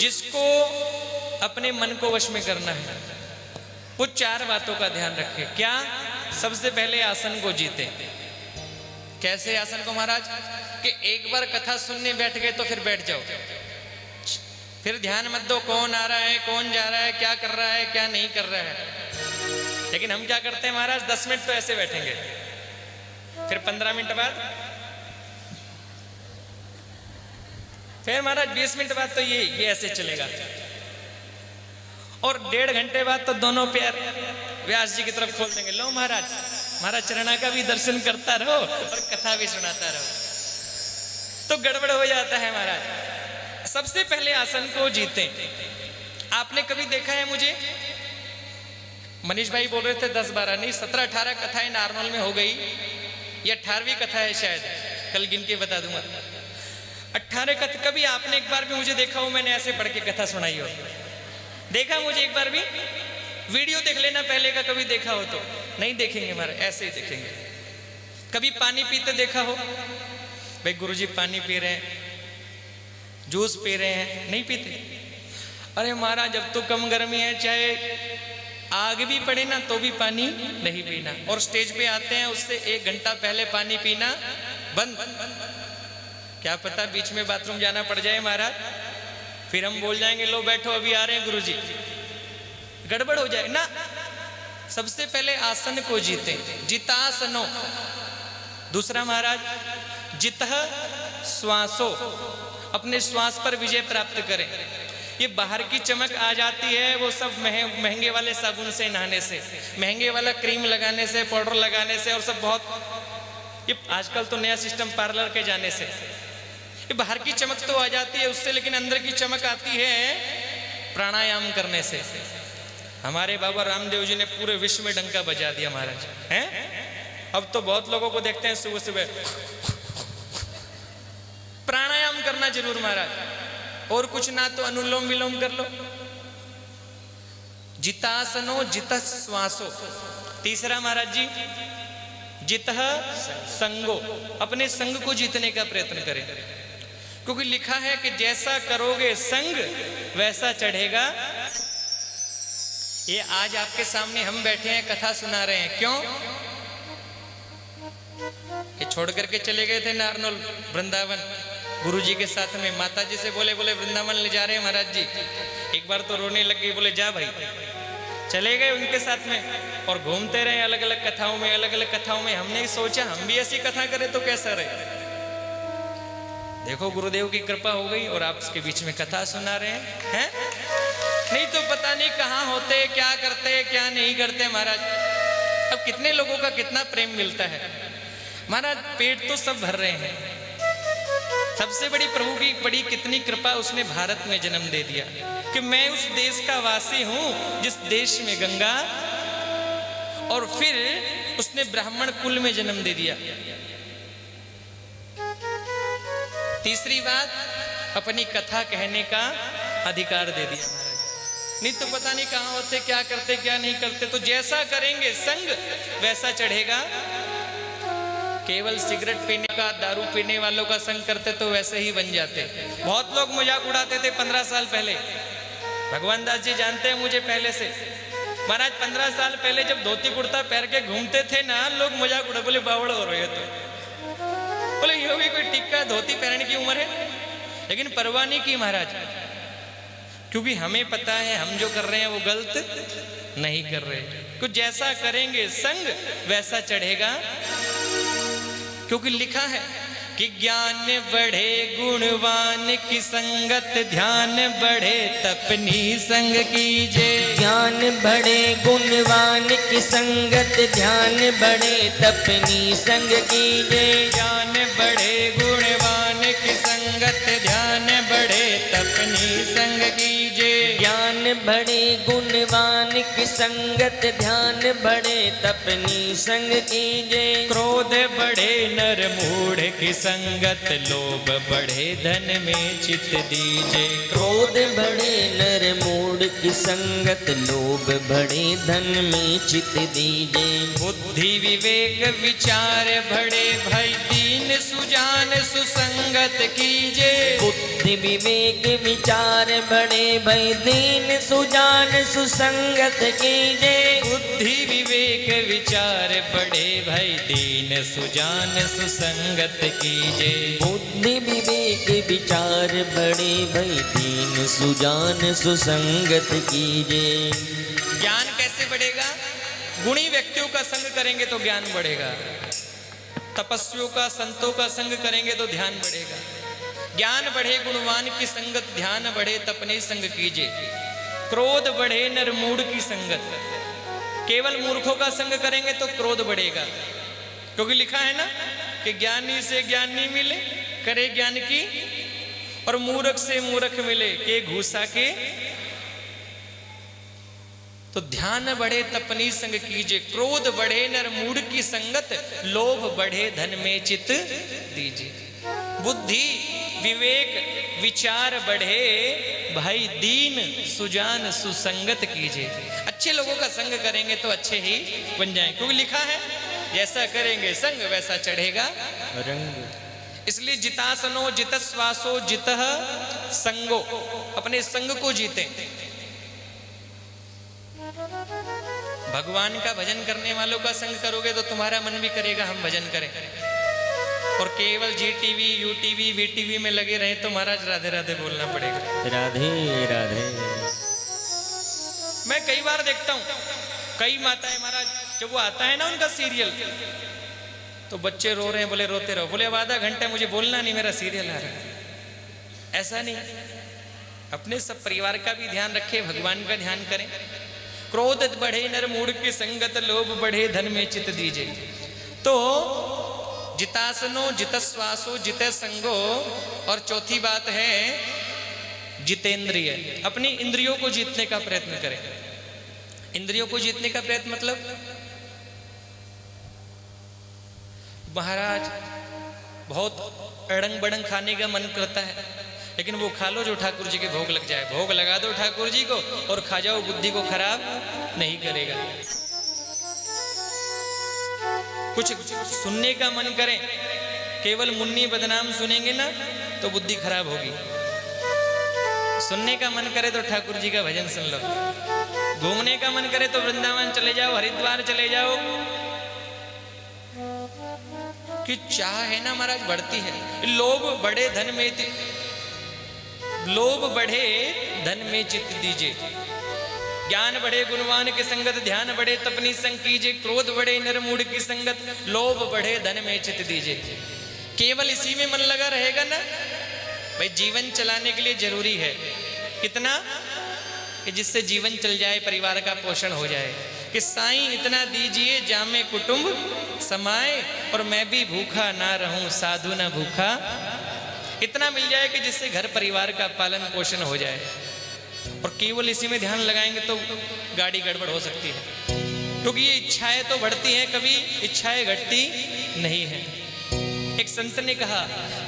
जिसको अपने मन को वश में करना है वो 4 बातों का ध्यान रखे। क्या? सबसे पहले आसन को जीते। कैसे आसन को महाराज? कि एक बार कथा सुनने बैठ गए तो फिर बैठ जाओ, फिर ध्यान मत दो कौन आ रहा है, कौन जा रहा है, क्या कर रहा है, क्या नहीं कर रहा है। लेकिन हम क्या करते हैं महाराज, 10 मिनट तो ऐसे बैठेंगे, फिर 15 मिनट बाद, फिर महाराज 20 मिनट बाद तो ये ऐसे चलेगा, और 1.5 घंटे बाद तो दोनों पैर व्यास जी की तरफ खोल देंगे। लो महाराज, महाराज चरणा का भी दर्शन करता रहो और कथा भी सुनाता रहो। तो गड़बड़ हो जाता है महाराज। सबसे पहले आसन को जीते। आपने कभी देखा है, मुझे मनीष भाई बोल रहे थे 10-12 नहीं 17-18 कथाएं नारनौल में हो गई, ये 18वीं कथा है शायद, कल गिन के बता दूंगा। 18 कथा। कभी आपने एक बार भी मुझे देखा हो मैंने ऐसे पढ़ के कथा सुनाई हो? देखा मुझे एक बार भी? वीडियो देख लेना पहले का, कभी देखा हो तो। नहीं देखेंगे हमारे, ऐसे ही देखेंगे। कभी पानी पीते देखा हो? भाई गुरुजी पानी पी रहे हैं, जूस पी रहे हैं, नहीं पीते? अरे महाराज जब तो कम गर्मी है, चाहे आग भी पड़े ना तो भी पानी नहीं पीना, और स्टेज पे आते हैं उससे 1 घंटा पहले पानी पीना बंद। क्या पता बीच में बाथरूम जाना पड़ जाए महाराज, फिर हम बोल जाएंगे लो बैठो अभी आ रहे हैं गुरुजी, गड़बड़ हो जाए ना। सबसे पहले आसन को जीते, जितासनो। दूसरा महाराज, जितः श्वासो, अपने श्वास पर विजय प्राप्त करें। ये बाहर की चमक आ जाती है वो सब महंगे वाले साबुन से नहाने से, महंगे वाला क्रीम लगाने से, पाउडर लगाने से, और सब बहुत ये आजकल तो नया सिस्टम पार्लर के जाने से। ये बाहर की चमक तो आ जाती है उससे, लेकिन अंदर की चमक आती है प्राणायाम करने से। हमारे बाबा रामदेव जी ने पूरे विश्व में डंका बजा दिया महाराज हैं। अब तो बहुत लोगों को देखते हैं सुबह सुबह प्राणायाम करना जरूर महाराज, और कुछ ना तो अनुलोम विलोम कर लो। जितासनो जित श्वासो। तीसरा महाराज जी, जितः संगो, अपने संग को जीतने का प्रयत्न करें, क्योंकि लिखा है कि जैसा करोगे संग वैसा चढ़ेगा। ये आज आपके सामने हम बैठे हैं कथा सुना रहे हैं, क्यों? ये छोड़ करके चले गए थे नारनौल वृंदावन गुरुजी के साथ में। माता जी से बोले वृंदावन ले जा रहे हैं महाराज जी। एक बार तो रोने लग गई, बोले जा भाई। चले गए उनके साथ में और घूमते रहे अलग अलग कथाओं में, अलग अलग कथाओं में। हमने सोचा हम भी ऐसी कथा करें तो कैसा रहे। देखो गुरुदेव की कृपा हो गई और आप उसके बीच में कथा सुना रहे हैं। नहीं तो पता नहीं कहाँ होते, क्या करते, क्या नहीं करते महाराज। अब कितने लोगों का कितना प्रेम मिलता है महाराज। पेट तो सब भर रहे हैं। सबसे बड़ी प्रभु की बड़ी कितनी कृपा, उसने भारत में जन्म दे दिया कि मैं उस देश का वासी हूं जिस देश में गंगा, और फिर उसने ब्राह्मण कुल में जन्म दे दिया। तीसरी बात, अपनी कथा कहने का अधिकार दे दिया महाराज। नहीं तो पता नहीं कहाँ होते, क्या करते, क्या नहीं करते। तो जैसा करेंगे संग वैसा चढ़ेगा। केवल सिगरेट पीने का, दारू पीने वालों का संग करते तो वैसे ही बन जाते। बहुत लोग मजाक उड़ाते थे 15 साल पहले। भगवान दास जी जानते हैं मुझे पहले से महाराज। 15 साल पहले जब धोती कुर्ता पहन के घूमते थे ना, लोग मजाक उड़ा, बोले बावड़ हो रहे तो, बोले ये भी कोई टिक्का धोती पहनने की उम्र है। लेकिन परवाह नहीं की महाराज, क्योंकि हमें पता है हम जो कर रहे हैं वो गलत नहीं कर रहे। कुछ जैसा करेंगे संग वैसा चढ़ेगा। क्योंकि लिखा है कि ज्ञान बढ़े गुणवान की संगत, ध्यान बढ़े तपनी संग कीजे। ज्ञान बढ़े गुणवान की संगत, ध्यान बढ़े तपनी संग कीजे। ज्ञान बढ़े गुणवान की संगत, ध्यान बढ़े तपनी संग कीजे। ज्ञान बढ़े गुणवान की संगत, ध्यान बढ़े तपनी संग कीजे। क्रोध बढ़े नर मूढ़ की संगत, लोभ बढ़े धन में चित दीजे। क्रोध बढ़े नर मूढ़ की संगत, लोभ बढ़े धन में चित दीजे। बुद्धि विवेक विचार बढ़े, भाई दीन सुजान सुसंगत कीजे। बुद्धि विवेक विचार बढ़े भई दीन सुजान सुसंगत कीजे। बुद्धि विवेक विचार बढ़े भाई दीन सुजान सुसंगत कीजे। बुद्धि विवेक विचार बढ़े भई दीन सुजान सुसंगत कीजे। ज्ञान कैसे बढ़ेगा? गुणी व्यक्तियों का संग करेंगे तो ज्ञान बढ़ेगा। तपस्वियों का संतों का संग करेंगे तो ध्यान बढ़ेगा। ज्ञान बढ़े गुणवान की संगत, ध्यान बढ़े तपने संग कीजिए। क्रोध बढ़े नर मूढ़ की संगत। केवल मूर्खों का संग करेंगे तो क्रोध बढ़ेगा, क्योंकि लिखा है ना कि ज्ञानी से ज्ञानी मिले करे ज्ञान की, और मूर्ख से मूर्ख मिले के घूसा के। तो ध्यान बढ़े तपनी संग कीजिए। क्रोध बढ़े नर मूढ़ की संगत, लोभ बढ़े धन में चित दीजिए। बुद्धि विवेक विचार बढ़े भाई दीन सुजान सुसंगत कीजिए। अच्छे लोगों का संग करेंगे तो अच्छे ही बन जाएं, क्योंकि लिखा है जैसा करेंगे संग वैसा चढ़ेगा रंग। इसलिए जितासनो जितस्वासो जितः संगो, अपने संग को जीते। भगवान का भजन करने वालों का संग करोगे तो तुम्हारा मन भी करेगा हम भजन करें, और केवल Zee TV U TV V TV में लगे रहे तो महाराज राधे राधे बोलना पड़ेगा। राधे राधे। मैं कई बार देखता हूँ कई माताएं महाराज, जब वो आता है ना उनका सीरियल, तो बच्चे रो रहे हैं, बोले रोते रहो, बोले अब आधा घंटा मुझे बोलना नहीं, मेरा सीरियल आ रहा है। ऐसा नहीं, अपने सब परिवार का भी ध्यान रखें, भगवान का ध्यान करें। क्रोध बढ़े नर मूढ़ की संगत, लोभ बढ़े धन में चित दीजिए। तो जितासनो जितस्वासो जित संगो, और चौथी बात है जितेंद्रिय, अपनी इंद्रियों को जीतने का प्रयत्न करें। इंद्रियों को जीतने का प्रयत्न मतलब महाराज बहुत अड़ंग बड़ंग खाने का मन करता है, लेकिन वो खा लो जो ठाकुर जी के भोग लग जाए। भोग लगा दो ठाकुर जी को और खा जाओ, बुद्धि को खराब नहीं करेगा। कुछ सुनने का मन करे, केवल मुन्नी बदनाम सुनेंगे ना तो बुद्धि खराब होगी। सुनने का मन करे तो ठाकुर जी का भजन सुन लो। घूमने का मन करे तो वृंदावन चले जाओ, हरिद्वार चले जाओ। कि चाह है ना महाराज बढ़ती है। लोभ बढ़े धन में, लोभ बढ़े धन में चित्त दीजिए। ज्ञान बढ़े गुणवान की संगत, ध्यान बढ़े तपनी संग कीजिए। क्रोध बढ़े नर मूढ़ की संगत, लोभ बढ़े धन में चित्त दीजिए। केवल इसी में मन लगा रहेगा ना भाई, जीवन चलाने के लिए जरूरी है कितना कि जिससे जीवन चल जाए, परिवार का पोषण हो जाए। कि साईं इतना दीजिए जामे कुटुंब समाए, और मैं भी भूखा ना रहूं साधु ना भूखा। इतना मिल जाए कि जिससे घर परिवार का पालन पोषण हो जाए। और केवल इसी में ध्यान लगाएंगे तो गाड़ी गड़बड़ हो सकती है, क्योंकि ये इच्छाएं तो बढ़ती हैं, कभी इच्छाएं घटती नहीं है। एक संत ने कहा